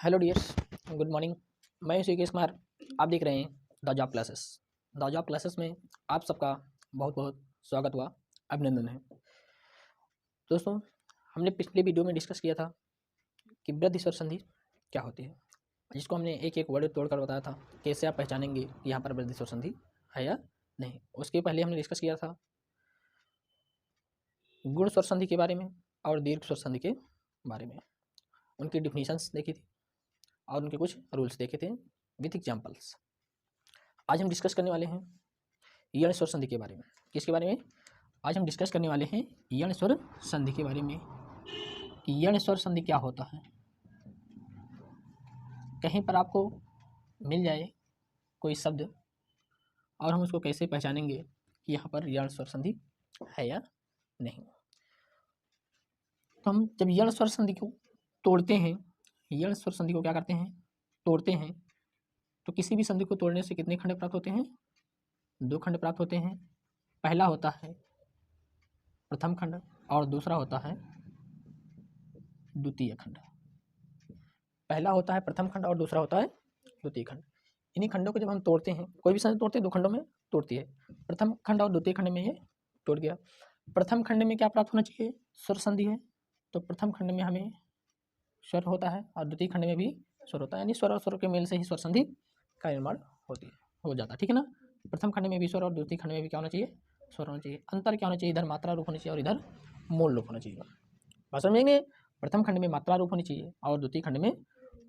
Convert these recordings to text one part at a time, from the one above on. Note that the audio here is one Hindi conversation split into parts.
Hello dears, good morning. मैं श्रीकेश कुमार। आप देख रहे हैं the job classes. The job classes में आप सबका बहुत बहुत स्वागत हुआ, अभिनंदन है। दोस्तों, हमने पिछले वीडियो में डिस्कस किया था कि वृद्धि स्वर संधि क्या होती है, जिसको हमने एक एक वर्ड तोड़कर बताया था कैसे आप पहचानेंगे कि यहाँ पर वृद्धि स्वर संधि है या नहीं। उसके पहले हमने डिस्कस किया था गुण स्वर संधि के बारे में और दीर्घ स्वर संधि के बारे में, उनकी डिफिनीशंस देखी थी और उनके कुछ रूल्स देखे थे विथ एग्जाम्पल्स। आज हम डिस्कस करने वाले हैं यण स्वर संधि के बारे में। किसके बारे में? आज हम डिस्कस करने वाले हैं यण स्वर संधि के बारे में कि यण स्वर संधि क्या होता है। कहीं पर आपको मिल जाए कोई शब्द और हम उसको कैसे पहचानेंगे कि यहाँ पर यण स्वर संधि है या नहीं। तो हम जब यण स्वर संधि को तोड़ते हैं, यण स्वर संधि को क्या करते हैं? तोड़ते हैं। तो किसी भी संधि को तोड़ने से कितने खंड प्राप्त होते हैं? 2 खंड प्राप्त होते हैं। पहला होता है प्रथम खंड और दूसरा होता है द्वितीय खंड। पहला होता है प्रथम खंड और दूसरा होता है द्वितीय खंड। इन्हीं खंडों को जब हम तोड़ते हैं, कोई भी संधि तोड़ते हैं 2 खंडों में तोड़ती है। प्रथम खंड और द्वितीय खंड में ये टूट गया। प्रथम खंड में क्या प्राप्त होना चाहिए? स्वर संधि है, तो प्रथम खंड में हमें स्वर होता है और द्वितीय खंड में भी स्वर होता है, यानी स्वर और स्वर के मेल से ही स्वर संधि का निर्माण हो जाता है। ठीक है ना। प्रथम खंड में भी स्वर और द्वितीय खंड में भी क्या होना चाहिए? स्वर होना चाहिए। अंतर क्या होना चाहिए? इधर मात्रा रूप होना चाहिए और इधर मूल रूप होना चाहिए। बात समझेंगे? प्रथम खंड में मात्रा रूप होनी चाहिए और द्वितीय खंड में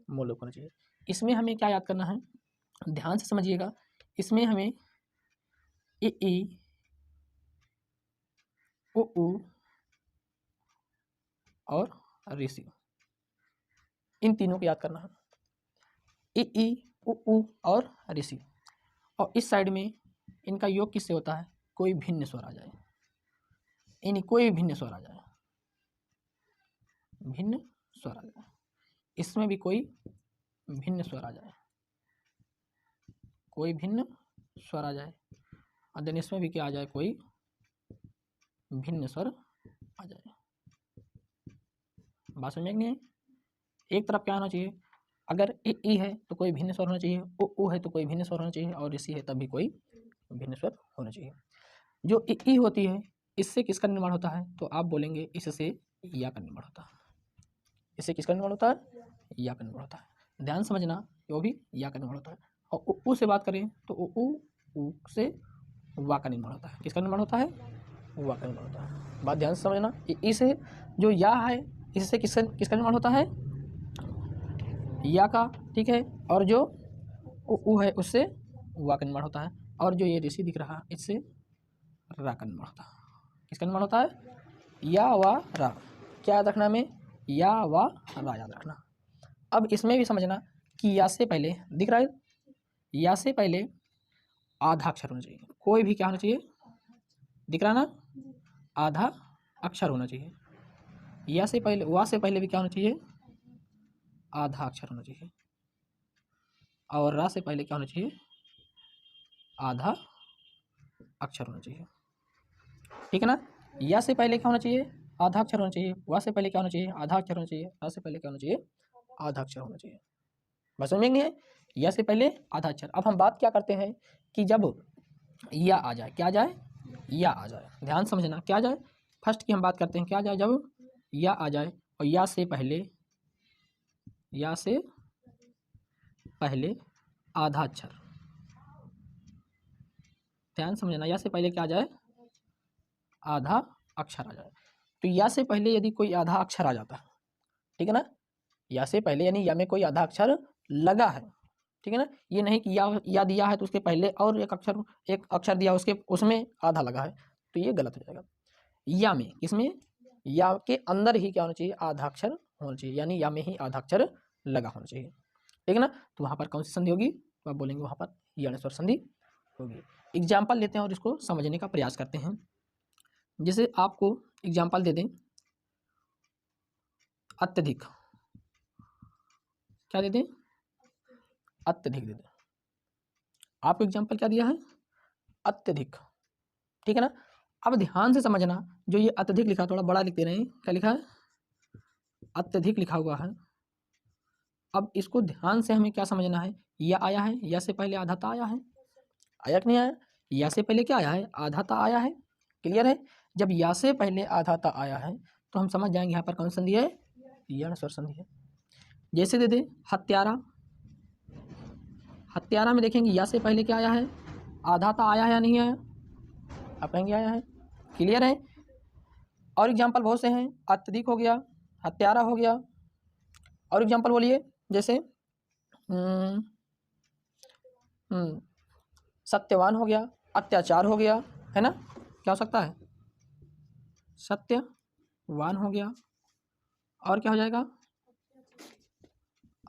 मूल रूप होना चाहिए। इसमें हमें क्या याद करना है? ध्यान से समझिएगा। इसमें हमें ए ई ओ उ और ऋषि, इन तीनों को याद करना है। ए ई ओ उ और ऋषि। और इस साइड में इनका योग किससे होता है? कोई भिन्न स्वर आ जाए, यानी कोई भिन्न स्वर आ जाए, भिन्न स्वर आ जाए। इसमें भी कोई भिन्न स्वर आ जाए, कोई भिन्न स्वर आ जाए। और देन इसमें भी क्या आ जाए? कोई भिन्न स्वर आ जाए। बात समझ में नहीं है? एक तरफ क्या होना चाहिए? अगर ए ई है तो कोई भिन्न स्वर होना चाहिए, ओ उ है तो कोई भिन्न स्वर होना चाहिए, और ऋषि है तब भी कोई भिन्न स्वर होना चाहिए। जो ए ई होती है, इससे किसका निर्माण होता है? तो आप बोलेंगे इससे या का निर्माण होता है। इससे किसका निर्माण होता है? या का निर्माण होता है। ध्यान समझना, वो भी या का निर्माण होता है। और उ उ से बात करें तो उ से वा का निर्माण होता है। किसका निर्माण होता है? वा का निर्माण होता है। बात ध्यान से समझना। इसे जो या है, इससे किसका निर्माण होता है? या का। ठीक है। और जो उ है, उससे वा का निर्माण होता है। और जो ये ऋषि दिख रहा है, इससे रा का निर्माण होता है। किसका निर्माण होता है? या वा रा। क्या याद रखना हमें? या वा रा याद रखना। अब इसमें भी समझना कि या से पहले दिख रहा है, या से पहले आधा अक्षर होना चाहिए। कोई भी क्या होना चाहिए? दिख रहा ना? आधा अक्षर होना चाहिए। या से पहले, वा से पहले भी क्या होना चाहिए? आधा अक्षर होना चाहिए। और रा से पहले क्या होना चाहिए? आधा अक्षर होना चाहिए। ठीक है ना। या से पहले क्या होना चाहिए? आधा अक्षर होना चाहिए। वा से पहले क्या होना चाहिए? आधा अक्षर होना चाहिए। रा से पहले क्या होना चाहिए? आधा अक्षर होना चाहिए। बस समझ में नहीं है? या से पहले आधा अक्षर। अब हम बात क्या करते हैं कि जब या आ जाए, क्या आ जाए? या आ जाए। ध्यान समझना, क्या आ जाए? फर्स्ट की हम बात करते हैं, क्या आ जाए? जब या आ जाए और या से पहले आधा अक्षर। ध्यान समझना, या से पहले क्या आ जाए? आधा अक्षर आ जाए। तो या से पहले यदि कोई आधा अक्षर आ जाता है, ठीक है ना, या से पहले यानी या में कोई आधा अक्षर लगा है, ठीक है ना। ये नहीं कि या दिया है तो उसके पहले और एक अक्षर दिया, उसके उसमें आधा लगा है, तो ये गलत हो जाएगा। या में, इसमें या के अंदर ही क्या होना चाहिए? आधा अक्षर होना चाहिए, यानी या में ही आधा अक्षर लगा होना चाहिए, ठीक है ना। तो वहाँ पर कौन सी संधि होगी? तो आप बोलेंगे वहाँ पर यण स्वर संधि होगी। एग्जाम्पल लेते हैं और इसको समझने का प्रयास करते हैं। जैसे आपको एग्जाम्पल दे दें, अत्यधिक। क्या दे दें? अत्यधिक दे दें। आपको एग्जाम्पल क्या दिया है? अत्यधिक। ठीक है ना। अब ध्यान से समझना, जो ये अत्यधिक लिखा, थोड़ा बड़ा लिख दे रहे हैं, क्या लिखा है? अत्यधिक लिखा हुआ है। अब इसको ध्यान से हमें क्या समझना है, या आया है, या से पहले आधा ता आया है, आया कि नहीं आया, या से पहले क्या आया है, आधा ता आया है। क्लियर है। जब या से पहले आधा ता आया है तो हम समझ जाएंगे यहाँ पर कौन संधि है, यण स्वर संधि है। जैसे दे दे हत्यारा, हत्यारा में देखेंगे या से पहले क्या आया है, आधा ता आया है या नहीं आया, आप कहेंगे आया है। क्लियर है। और एग्जाम्पल बहुत से हैं, अत्यधिक हो गया, हत्यारा हो गया, और एग्जाम्पल बोलिए जैसे सत्यवान हो गया, अत्याचार हो गया, है ना, क्या हो सकता है, सत्यवान हो गया, और क्या हो जाएगा,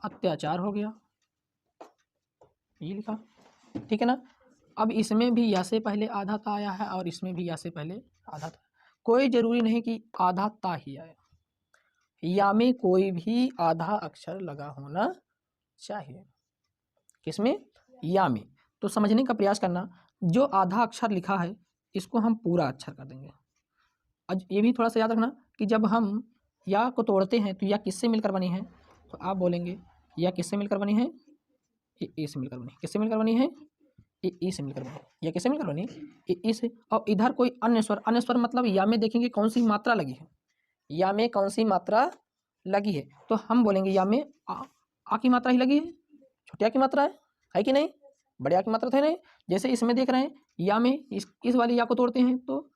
अत्याचार हो गया, ये लिखा, ठीक है ना। अब इसमें भी या से पहले आधा ता आया है और इसमें भी या से पहले आधा ता, कोई जरूरी नहीं कि आधा ता ही आए, या में कोई भी आधा अक्षर लगा होना चाहिए, किसमें, या में। तो समझने का प्रयास करना, जो आधा अक्षर लिखा है इसको हम पूरा अक्षर कर देंगे। आज ये भी थोड़ा सा याद रखना कि जब हम या को तोड़ते हैं तो या किससे मिलकर बनी है, तो आप बोलेंगे या किससे मिलकर बनी है, ए से मिलकर बनी, किससे मिलकर बनी है, ए से मिलकर बनी, या किससे मिलकर बनी, ए से। और इधर कोई अन्य स्वर, अन्य स्वर मतलब या में देखेंगे कौन सी मात्रा लगी है, या में कौन सी मात्रा लगी है, तो हम बोलेंगे या में आ की मात्रा ही लगी है, छोटिया की मात्रा है कि नहीं, बढ़िया की मात्रा थे नहीं। जैसे इसमें देख रहे हैं या में इस वाली या को तोड़ते हैं तो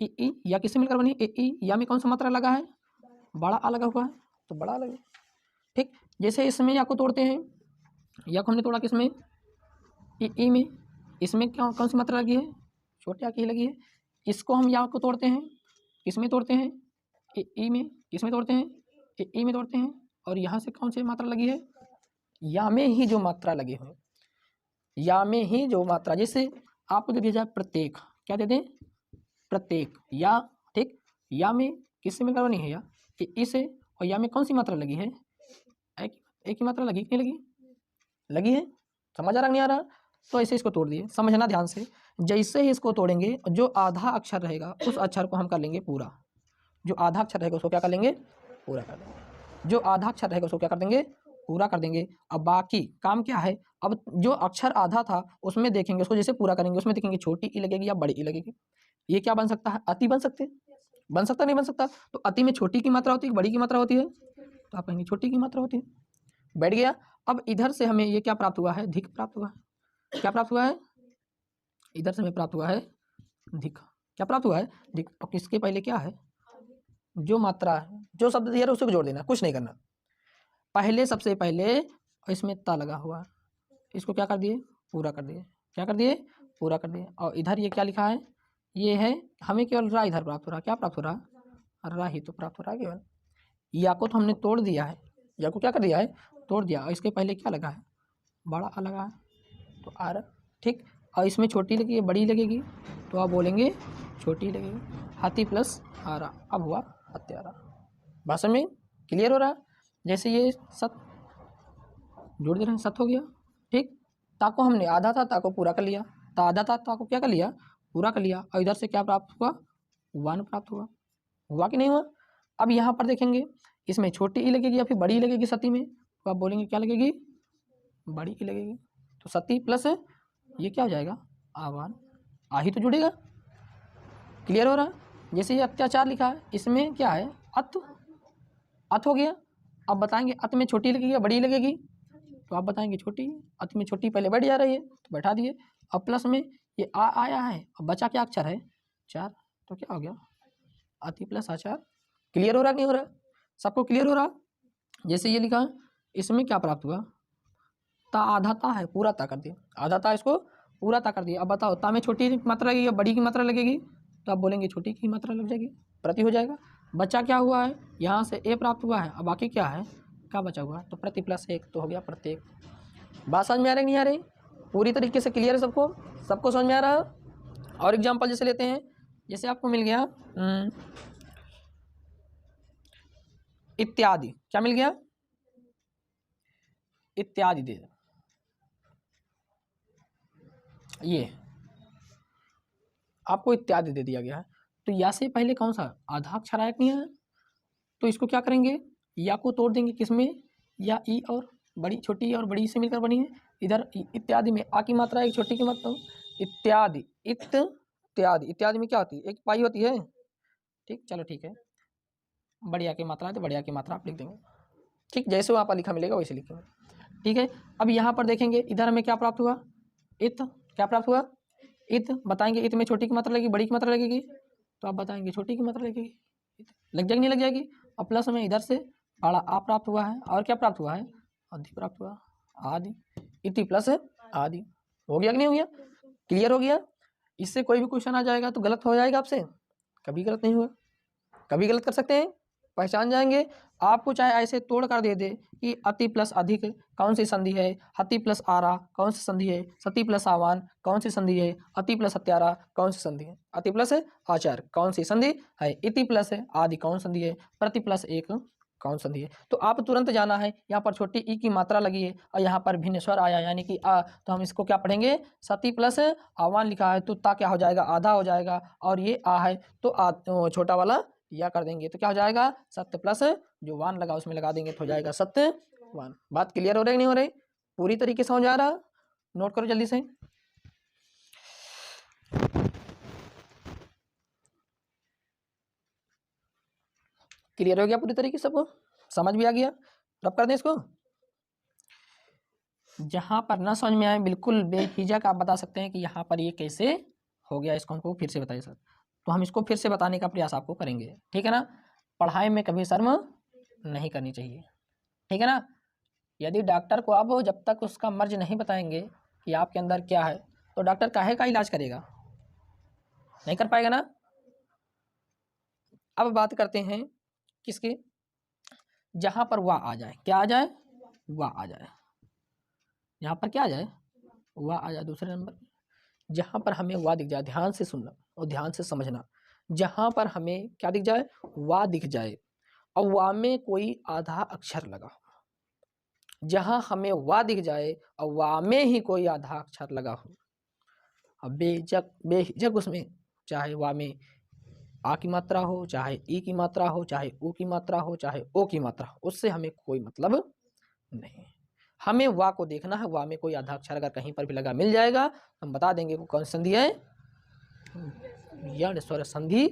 ई या किससे मिलकर बनी, ए या में कौन सा मात्रा लगा है, बड़ा आ लगा हुआ है, तो बड़ा लगे, ठीक। जैसे इसमें या को तोड़ते हैं, या को हमने तोड़ा किसमें, ई में, इसमें क्या कौन सी मात्रा लगी है, छोटे आ की ही लगी है। इसको हम या को तोड़ते हैं, किसमें तोड़ते हैं, ई में, किसमें तोड़ते हैं, ई में तोड़ते हैं, और यहाँ से कौन सी मात्रा लगी है, या में ही जो मात्रा लगी है, या में ही जो मात्रा, जैसे आपको दे दिया जाए प्रत्येक, क्या दे दें, प्रत्येक, या, ठीक, या में किससे मिलकर बनी है, या इसे, और या में कौन सी मात्रा लगी है, एक ही मात्रा लगी कि नहीं लगी है, समझ आ रहा नहीं आ रहा, तो ऐसे इसको तोड़ दिए, समझना ध्यान से। जैसे ही इसको तोड़ेंगे जो आधा अक्षर रहेगा उस अक्षर को हम कर लेंगे पूरा, जो आधा अक्षर रहेगा उसको क्या कर लेंगे, पूरा कर देंगे, जो आधा अक्षर रहेगा उसको क्या कर देंगे, पूरा कर देंगे। अब बाकी काम क्या है, अब जो अक्षर आधा था उसमें देखेंगे, उसको जैसे पूरा करेंगे उसमें देखेंगे छोटी ई लगेगी या बड़ी ई लगेगी, ये क्या बन सकता है, अति बन सकते, बन सकता नहीं बन सकता, तो अति में छोटी की मात्रा होती है, बड़ी की मात्रा होती है, तो आप कहेंगे छोटी की मात्रा होती है, बैठ गया। अब इधर से हमें ये क्या प्राप्त हुआ है, धिक प्राप्त हुआ है, क्या प्राप्त हुआ है, इधर से हमें प्राप्त हुआ है धिक, क्या प्राप्त हुआ है, धिक। और किसके पहले क्या है, जो मात्रा है, जो शब्द दिया है उसको जोड़ देना, कुछ नहीं करना, पहले सबसे पहले इसमें ता लगा हुआ है, इसको क्या कर दिए, पूरा कर दिए, क्या कर दिए, पूरा कर दिए। और इधर ये क्या लिखा है, ये है, हमें केवल रा इधर प्राप्त हो रहा, क्या प्राप्त हो रहा, रा ही तो प्राप्त हो रहा है केवल। या को तो हमने तोड़ दिया है, या को क्या कर दिया है, तोड़ दिया, और इसके पहले क्या लगा है, बड़ा आ लगा है, तो आ रहा, ठीक। और इसमें छोटी लगी है, बड़ी लगेगी, तो आप बोलेंगे छोटी लगेगी, हाथी प्लस आ रहा, अब हुआ हत्यारा। भाषा में क्लियर हो रहा। जैसे ये सत जोड़ दे रहे हैं, सत हो गया, ठीक। ताको हमने आधा था, ताको पूरा कर लिया, तो आधा था, ताको क्या कर लिया, पूरा कर लिया, और इधर से क्या प्राप्त हुआ, वन प्राप्त हुआ, हुआ कि नहीं हुआ। अब यहाँ पर देखेंगे इसमें छोटी ई लगेगी या फिर बड़ी लगेगी सती में, तो आप बोलेंगे क्या लगेगी, बड़ी ई लगेगी, तो सती प्लस ये क्या हो जाएगा, आवान, आ ही तो जुड़ेगा, क्लियर हो रहा। जैसे ये अत्याचार लिखा है, इसमें क्या है, अत, अत हो गया। अब बताएंगे अत में छोटी लगेगी या बड़ी लगेगी, तो आप बताएंगे छोटी, अत में छोटी पहले बढ़ जा रही है तो बैठा दिए। अब प्लस में ये आ आया है, अब बचा क्या अक्षर है, चार, तो क्या हो गया, अति प्लस आचार। क्लियर हो रहा नहीं हो रहा, सबको क्लियर हो रहा। जैसे ये लिखा, इसमें क्या प्राप्त हुआ, ता आधा ता है, पूरा ता कर दिया, आधा ता इसको पूरा ता कर दिया। अब बताओ ता में छोटी मात्रा लगेगी या बड़ी की मात्रा लगेगी, तो आप बोलेंगे छोटी की मात्रा लग जाएगी, प्रति हो जाएगा। बच्चा क्या हुआ है, यहाँ से ए प्राप्त हुआ है, अब बाकी क्या है, क्या बचा हुआ, तो प्रति प्लस एक, तो हो गया प्रत्येक। बात समझ में आ रही नहीं आ रही, पूरी तरीके से क्लियर है सबको, सबको समझ में आ रहा है। और एग्जाम्पल जैसे लेते हैं, जैसे आपको मिल गया इत्यादि, क्या मिल गया, इत्यादि दे, ये आपको इत्यादि दे दिया गया है। तो या से पहले कौन सा आधा अक्षर आया नहीं है, तो इसको क्या करेंगे, या को तोड़ देंगे किसमें, या ई और बड़ी छोटी और बड़ी से मिलकर बनी है। इधर इत्यादि में आ की मात्रा एक छोटी की मात्रा इत्यादि इत्यादि इत्यादि में क्या होती है, एक पाई होती है। ठीक, चलो ठीक है, बढ़िया की मात्रा है तो बढ़िया की मात्रा आप लिख देंगे। ठीक, जैसे वहाँ पर लिखा मिलेगा वैसे लिखेंगे। ठीक है, अब यहाँ पर देखेंगे इधर हमें क्या प्राप्त हुआ, इत, क्या प्राप्त हुआ, इत। बताएंगे इत में छोटी की मात्रा लगेगी बड़ी की मात्रा लगेगी, तो आप बताएंगे छोटी की मात्रा लगेगी, लग जाएगी नहीं लग जाएगी। और प्लस में इधर से बड़ा आ प्राप्त हुआ है और क्या प्राप्त हुआ है, आदि प्राप्त हुआ, आदि, इति प्लस आदि। हो गया कि नहीं हो गया, क्लियर हो गया। इससे कोई भी क्वेश्चन आ जाएगा तो गलत हो जाएगा आपसे, कभी गलत नहीं हुआ, कभी गलत कर सकते हैं, पहचान जाएंगे। आपको चाहे ऐसे तोड़ कर दे दे कि अति प्लस अधिक कौन सी संधि है, हति प्लस आरा कौन सी संधि है, सती प्लस आवान कौन सी संधि है, अति प्लस हत्यारा कौन सी संधि है, अति प्लस आचार कौन सी संधि है, इति प्लस आदि कौन संधि है, प्रति प्लस एक कौन संधि है। तो आप तुरंत जाना है, यहाँ पर छोटी ई की मात्रा लगी है और यहाँ पर भिन्न स्वर आया यानी कि आ, तो हम इसको क्या पढ़ेंगे, सती प्लस आवान लिखा है तो ता क्या हो जाएगा, आधा हो जाएगा, और ये आ है तो छोटा वाला या कर देंगे तो क्या हो जाएगा, सत्य प्लस जो वान लगा उसमें लगा देंगे तो हो जाएगा सत्य वान। बात क्लियर हो रही नहीं हो रही, पूरी तरीके से हो जा रहा, नोट करो जल्दी से। क्लियर हो गया पूरी तरीके से, सबको समझ भी आ गया। रब कर दें इसको, जहां पर ना समझ में आए बिल्कुल बेहिचक आप बता सकते हैं कि यहाँ पर ये कैसे हो गया, इसको हमको फिर से बताइए सर। तो हम इसको फिर से बताने का प्रयास आपको करेंगे, ठीक है ना। पढ़ाई में कभी शर्म नहीं करनी चाहिए, ठीक है ना। यदि डॉक्टर को आप जब तक उसका मर्ज नहीं बताएंगे कि आपके अंदर क्या है, तो डॉक्टर काहे का इलाज करेगा, नहीं कर पाएगा ना। अब बात करते हैं किसकी, जहां पर वाह आ जाए, क्या आ जाए, वाह आ जाए, यहाँ पर क्या आ जाए, वाह आ जाए। दूसरे नंबर जहाँ पर हमें वाह दिख जाए, ध्यान से सुनना और ध्यान से समझना, जहाँ पर हमें क्या दिख जाए, वाह दिख जाए और वाह में कोई आधा अक्षर लगा हो, जहाँ हमें वाह दिख जाए और वाह में ही कोई आधा अक्षर लगा हो, अब बेहिचक उसमें चाहे वाह में आ की मात्रा हो, चाहे ई की मात्रा हो, चाहे ऊ की मात्रा हो, चाहे ओ की मात्रा हो, उससे हमें कोई मतलब नहीं। हमें वाह को देखना है, वाह में कोई आधा अक्षर अगर कहीं पर भी लगा मिल जाएगा हम बता देंगे वो कौन संधि है, यण स्वर संधि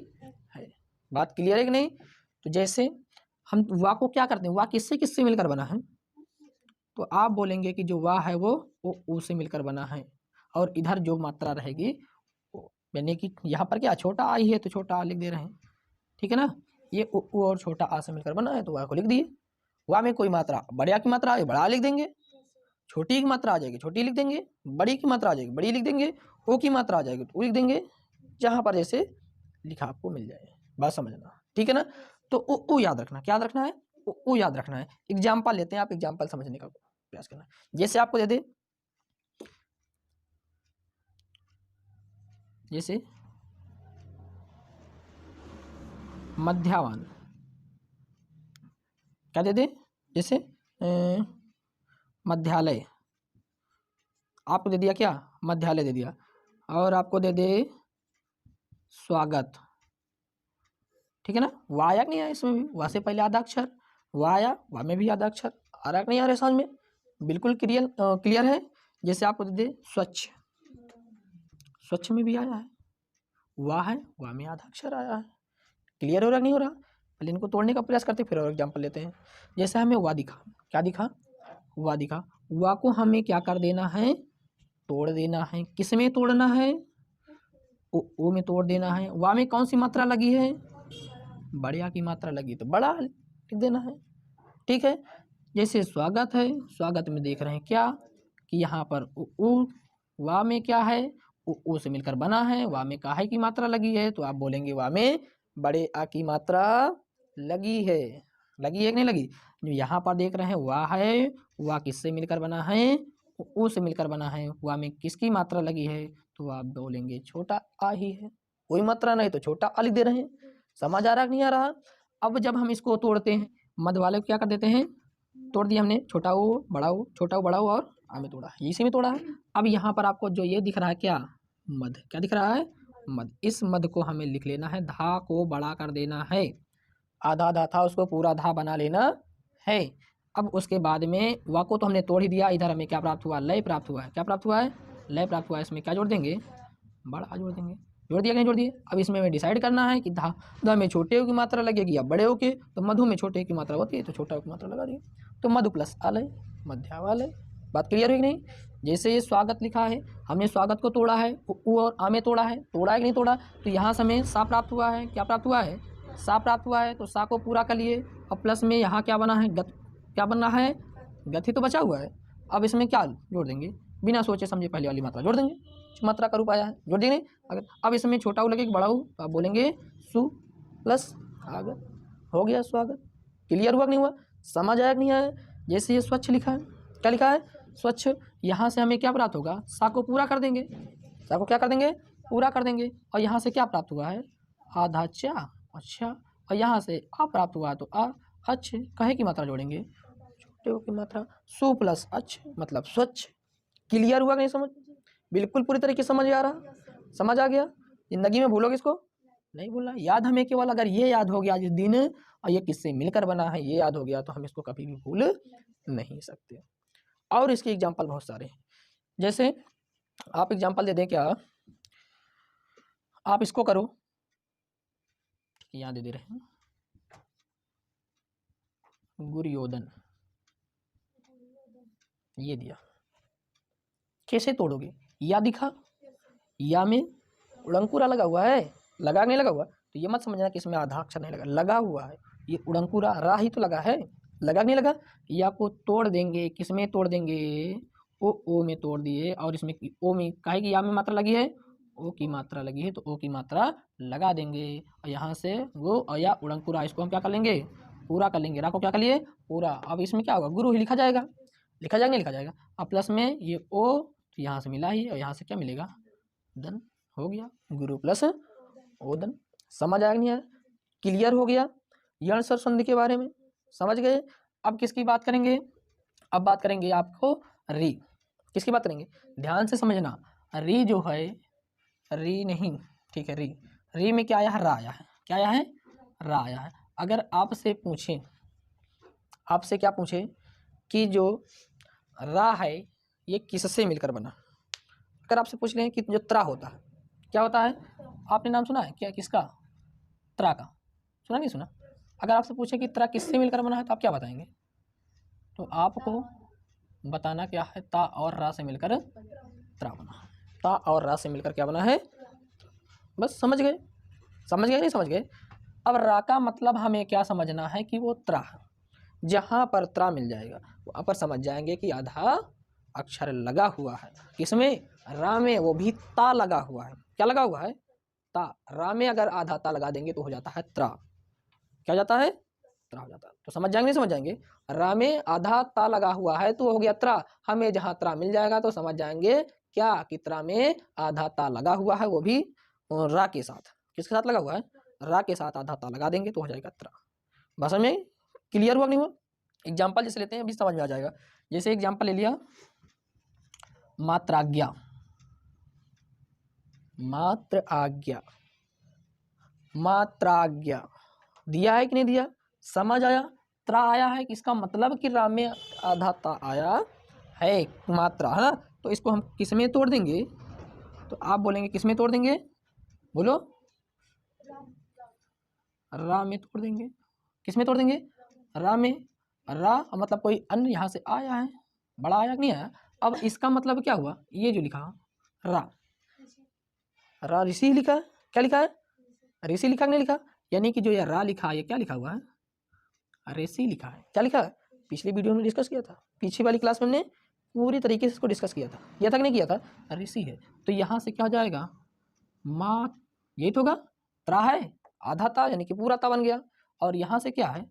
है। बात क्लियर है कि नहीं। तो जैसे हम वाह को क्या करते हैं, वाह किससे किससे मिलकर बना है, तो आप बोलेंगे कि जो वाह है वो ऊ से मिलकर बना है, और इधर जो मात्रा रहेगी यानी कि यहाँ पर क्या छोटा आ ही है तो छोटा आ लिख दे रहे हैं, ठीक है ना। ये ऊ और छोटा आ से मिलकर बना है तो वाह को लिख दिए। वाह में कोई मात्रा बड़ा की मात्रा आ बड़ा लिख देंगे, छोटी की मात्रा आ जाएगी छोटी लिख देंगे, बड़ी की मात्रा आ जाएगी बड़ी लिख देंगे, ओ की मात्रा आ जाएगी तो ओ लिख देंगे, जहाँ पर जैसे लिखा आपको मिल जाए, बात समझना, ठीक है ना। तो ओ याद रखना, क्या याद रखना है, ओ याद रखना है। एग्जाम्पल लेते हैं, आप एग्जाम्पल समझने का प्रयास करना। जैसे आपको दे दे, जैसे मध्यावान, क्या दे दे, जैसे मध्यालय, आपको दे दिया क्या, मध्यालय दे दिया, और आपको दे दे स्वागत, ठीक है ना। वाह आया नहीं आया, इसमें भी वाह से पहले आधा अक्षर वाह आया, वाह में भी आधा अक्षर आ रहा नहीं आ रहा समझ में, बिल्कुल क्लियर है। जैसे आपको दे दे स्वच्छ, स्वच्छ में भी आया है, वाह है, वाह में आधा अक्षर आया है, क्लियर हो रहा नहीं हो रहा। पहले इनको तोड़ने का प्रयास करते फिर और एग्जाम्पल लेते हैं। जैसे हमें वाह दिखा, क्या दिखा, वाह दिखा, वाह को हमें क्या कर देना है, तोड़ देना है। किस में तोड़ना है, ओ में तोड़ देना है। वाह में कौन सी मात्रा लगी है, बढ़िया की मात्रा लगी तो बड़ा लिख देना है, ठीक है। जैसे स्वागत है, स्वागत में देख रहे हैं क्या कि यहाँ पर उ वाह में क्या है, उ से मिलकर बना है, वाह में काहे की मात्रा लगी है, तो आप बोलेंगे वाह में बड़े आ की मात्रा लगी है, लगी है कि नहीं लगी। जो यहाँ पर देख रहे हैं वाह है, वाह किससे मिलकर बना है, उ से मिलकर बना है, वाह में किसकी मात्रा लगी है, तो आप बोलेंगे छोटा आ ही है, कोई मात्रा नहीं तो छोटा आ लिख दे रहे हैं। समझ आ रहा नहीं आ रहा। अब जब हम इसको तोड़ते हैं, मध्य वाले को क्या कर देते हैं, तोड़ दिया हमने, छोटा ओ बड़ा ओ, छोटा ओ बड़ा ओ और आ में तोड़ा, इसी में तोड़ा है। अब यहाँ पर आपको जो ये दिख रहा है क्या, मध्य, क्या दिख रहा है, मध्य। इस मध्य को हमें लिख लेना है, धा को बड़ा कर देना है, आधा आधा था उसको पूरा धा बना लेना है। अब उसके बाद में वा को तो हमने तोड़ ही दिया, इधर हमें क्या प्राप्त हुआ, लय प्राप्त हुआ है। क्या प्राप्त हुआ है, लय प्राप्त हुआ है। इसमें क्या जोड़ देंगे, बड़ा जोड़ देंगे। जोड़ दिया कि नहीं जोड़ दिए। अब इसमें हमें डिसाइड करना है कि धा में छोटे की मात्रा लगेगी या बड़े हो के, तो मधु में छोटे की मात्रा होती है तो छोटा की मात्रा लगा दी। तो मधु प्लस आलय, मध्यावालय। बात क्लियर हुई कि नहीं। जैसे ये स्वागत लिखा है, हमने स्वागत को तोड़ा है, उ और आ में तोड़ा है, तोड़ा है कि नहीं तोड़ा, तो यहाँ से हमें सा प्राप्त हुआ है। क्या प्राप्त हुआ है, सा प्राप्त हुआ है। तो सा को पूरा कर लिए, और प्लस में यहाँ क्या बना है, क्या बनना है, गति तो बचा हुआ है। अब इसमें क्या जोड़ देंगे, बिना सोचे समझे पहले वाली मात्रा जोड़ देंगे, मात्रा का रूप आया है, जोड़ देंगे। अगर अब इसमें छोटा ऊ लगे कि बड़ा ऊ, तो आप बोलेंगे सु प्लस आगत, हो गया स्वागत। क्लियर हुआ कि नहीं हुआ, समझ आया कि नहीं आया। जैसे ये स्वच्छ लिखा है, क्या लिखा है, स्वच्छ। यहाँ से हमें क्या प्राप्त होगा, सा को पूरा कर देंगे, सा को क्या कर देंगे, पूरा कर देंगे। और यहाँ से क्या प्राप्त हुआ है, आधा चा, अच्छा। और यहाँ से आ प्राप्त हुआ है, तो आ अच्छे, कहे की मात्रा जोड़ेंगे, छोटे की मात्रा, सु प्लस अच्छे मतलब स्वच्छ। क्लियर हुआ कि नहीं, समझ बिल्कुल पूरी तरीके से समझ आ रहा, समझ आ गया। जिंदगी में भूलोगे इसको नहीं भूलना, याद हमें केवल अगर ये याद हो गया जिस दिन और ये किससे मिलकर बना है, ये याद हो गया तो हम इसको कभी भी भूल नहीं सकते। और इसके एग्जाम्पल बहुत सारे हैं। जैसे आप एग्जाम्पल दे दें, क्या आप इसको करो, यहाँ दे रहे हैं, गुरुयोधन, ये दिया, कैसे तोड़ोगे, या दिखा, या में उड़ंकुरा लगा हुआ है, लगा नहीं लगा हुआ, तो ये मत समझना कि इसमें आधा अक्षर नहीं लगा, लगा हुआ है। ये उड़ंकुरा रा ही तो लगा है, लगा नहीं लगा। या को तोड़ देंगे, किसमें तोड़ देंगे, ओ में तोड़ दिए, और इसमें ओ में काहे की या में मात्रा लगी है, ओ की मात्रा लगी है, तो ओ की मात्रा लगा देंगे। और यहाँ से वो और या उड़ंकुरा, इसको हम क्या कर लेंगे, पूरा कर लेंगे। रा को क्या कर लिए, पूरा। अब इसमें क्या होगा, गुरु ही लिखा जाएगा, लिखा जाएगा नहीं लिखा जाएगा। अब प्लस में ये ओ, तो यहाँ से मिला ही, और यहाँ से क्या मिलेगा, दन, हो गया गुरु प्लस ओदन। समझ आया नहीं आया, क्लियर हो गया। यण स्वर संधि के बारे में समझ गए। अब किसकी बात करेंगे, अब बात करेंगे आपको री, किसकी बात करेंगे, ध्यान से समझना। री जो है, री नहीं, ठीक है, री में क्या आया है, रा आया है, क्या आया है, रा आया है। अगर आपसे पूछे, आपसे क्या पूछे कि जो रा है ये किससे मिलकर बना, अगर आपसे पूछ लें कि जो त्रा होता है क्या होता है, आपने नाम सुना है क्या, किसका, त्रा का, सुना नहीं सुना। अगर आपसे पूछे कि त्रा किससे मिलकर बना है तो आप क्या बताएंगे, तो आपको बताना क्या है, ता और रा से मिलकर त्रा बना, ता और रा से मिलकर क्या बना है, बस समझ गए, समझ गए नहीं समझ गए। अब रा का मतलब हमें क्या समझना है कि वो त्रा, जहाँ पर त्रा मिल जाएगा वहाँ पर समझ जाएंगे कि आधा अक्षर लगा हुआ है, किसमें, रा में, वो भी ता लगा हुआ है। क्या लगा हुआ है, ता। रा में अगर आधा ता लगा देंगे तो हो जाता है त्रा, क्या हो जाता है, त्रा हो जाता है। तो समझ जाएंगे नहीं समझ जाएंगे, रा में आधा ता लगा हुआ है तो हो गया त्रा। हमें जहाँ त्रा मिल जाएगा तो समझ जाएंगे क्या, कि त्रा में आधा ता लगा हुआ है, वो भी रा के साथ, किसके साथ लगा हुआ है, रा के साथ आधा ता लगा देंगे तो हो जाएगा त्रा। भाषा में क्लियर हुआ नहीं हुआ। एग्जाम्पल जैसे लेते हैं, अभी समझ में आ जाएगा। जैसे एग्जाम्पल ले लिया, मात्राज्ञा, मात्र आज्ञा, मात्राज्ञा दिया है कि नहीं दिया, समझ आया। त्रा आया है, किसका मतलब कि रा में आधा ता आया है, मात्रा है ना। तो इसको हम किस में तोड़ देंगे, तो आप बोलेंगे किस में तोड़ देंगे, बोलो, रा में तोड़ देंगे। किस में तोड़ देंगे, रा में। रा मतलब कोई अन्य यहाँ से आया है, बड़ा आया कि नहीं आया। अब इसका मतलब क्या हुआ, ये जो लिखा रा, रा ऋषि लिखा है, क्या लिखा है, ऋषि लिखा कि नहीं लिखा। यानी कि जो ये रा लिखा है, ये क्या लिखा हुआ है, ऋषि लिखा है। क्या लिखा है, पिछली वीडियो में डिस्कस किया था, पीछे वाली क्लास में हमने पूरी तरीके से इसको डिस्कस किया था कि नहीं किया था, ऋषि है। तो यहाँ से क्या हो जाएगा, माँ, यही तो होगा, त्रा है, आधा ता यानी कि पूरा ता बन गया। और यहाँ से क्या है,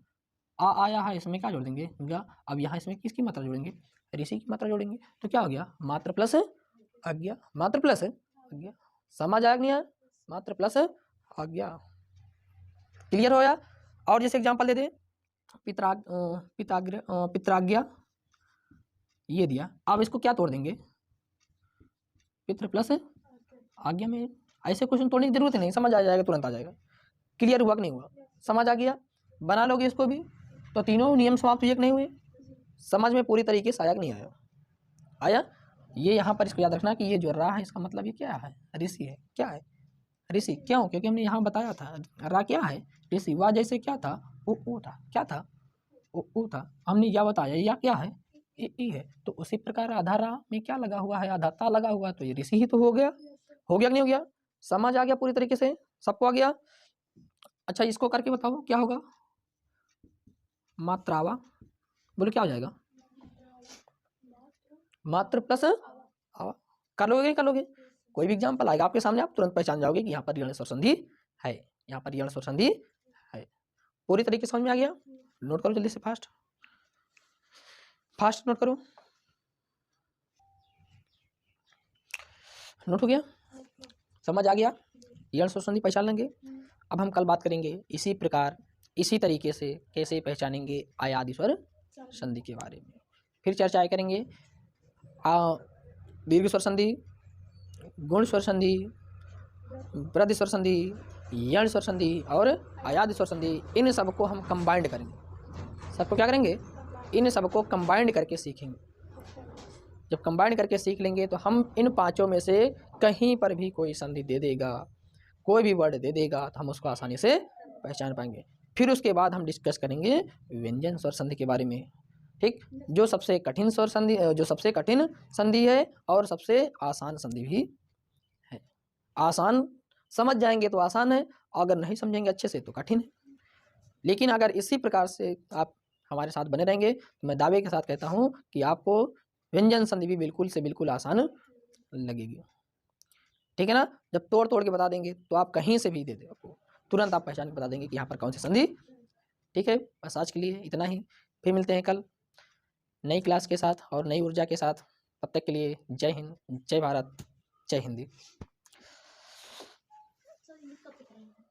आ आया है, इसमें क्या जोड़ देंगे, गा। अब यहाँ इसमें किसकी मात्रा जोड़ेंगे, ऋषि की मात्रा जोड़ेंगे। तो क्या हो गया, मात्र प्लस आज्ञा, मात्र प्लस आज्ञा। समझ आया नहीं आया, मात्र प्लस आज्ञा। क्लियर होया। और जैसे एग्जांपल दे दे, पित्राज्ञा ये दिया। अब इसको क्या तोड़ देंगे, पितृ प्लस आज्ञा में। ऐसे क्वेश्चन तोड़ने की जरूरत नहीं, समझ आ जाएगा, तुरंत आ जाएगा। क्लियर हुआ कि नहीं हुआ, समझ आ गया, बना लोगे इसको भी। तो तीनों नियम समाप्त हुए कि नहीं हुए, समझ में पूरी तरीके से आया कि नहीं आया? आया? ये यहाँ पर इसको याद रखना कि ये जो रा है इसका मतलब ये क्या है? ऋषि है। क्या है? ऋषि। क्यों? क्योंकि हमने यहाँ बताया था रा क्या है? ऋषि। वा जैसे क्या था? उ था। क्या था? उ था। हमने यह बताया या क्या है? ई है। तो उसी प्रकार आधा रा में क्या लगा हुआ है? आधा ता लगा हुआ है, तो ये ऋषि ही तो हो गया। हो गया कि नहीं हो गया? समझ आ गया पूरी तरीके से? सबको आ गया? अच्छा, इसको करके बताओ क्या होगा? मात्रावा। बोलो क्या हो जाएगा? मात्र प्लस आवा। कर लोगे नहीं कर लोगे? कोई भी एग्जाम्पल आएगा आपके सामने, आप तुरंत पहचान जाओगे कि यहाँ पर यण स्वर संधि है, यहाँ पर यण स्वर संधि है। पूरी तरीके समझ में आ गया? नोट करो जल्दी से, फास्ट फास्ट नोट करो। नोट हो गया? समझ आ गया? यण स्वर संधि पहचान लेंगे। अब हम कल बात करेंगे इसी प्रकार इसी तरीके से कैसे पहचानेंगे आयादि स्वर संधि के बारे में। फिर चर्चाएं करेंगे दीर्घ स्वर संधि, गुण स्वर संधि, वृद्धि स्वर संधि, यण स्वर संधि और आयादि स्वर संधि। इन सबको हम कंबाइंड करेंगे। सबको क्या करेंगे? इन सबको कंबाइंड करके सीखेंगे। जब कंबाइंड करके सीख लेंगे तो हम इन पांचों में से कहीं पर भी कोई संधि दे देगा, कोई भी वर्ड दे देगा, तो हम उसको आसानी से पहचान पाएंगे। फिर उसके बाद हम डिस्कस करेंगे व्यंजन स्वर संधि के बारे में। ठीक, जो सबसे कठिन स्वर संधि, जो सबसे कठिन संधि है और सबसे आसान संधि भी है। आसान समझ जाएंगे तो आसान है, अगर नहीं समझेंगे अच्छे से तो कठिन है। लेकिन अगर इसी प्रकार से आप हमारे साथ बने रहेंगे तो मैं दावे के साथ कहता हूं कि आपको व्यंजन संधि भी बिल्कुल से बिल्कुल आसान लगेगी। ठीक है ना? जब तोड़ तोड़ के बता देंगे तो आप कहीं से भी दे दे आपको तुरंत आप पहचान के बता देंगे कि यहाँ पर कौन सी संधि। ठीक है, बस आज के लिए इतना ही। फिर मिलते हैं कल नई क्लास के साथ और नई ऊर्जा के साथ। तब तक के लिए जय हिंद, जय भारत, जय हिंदी।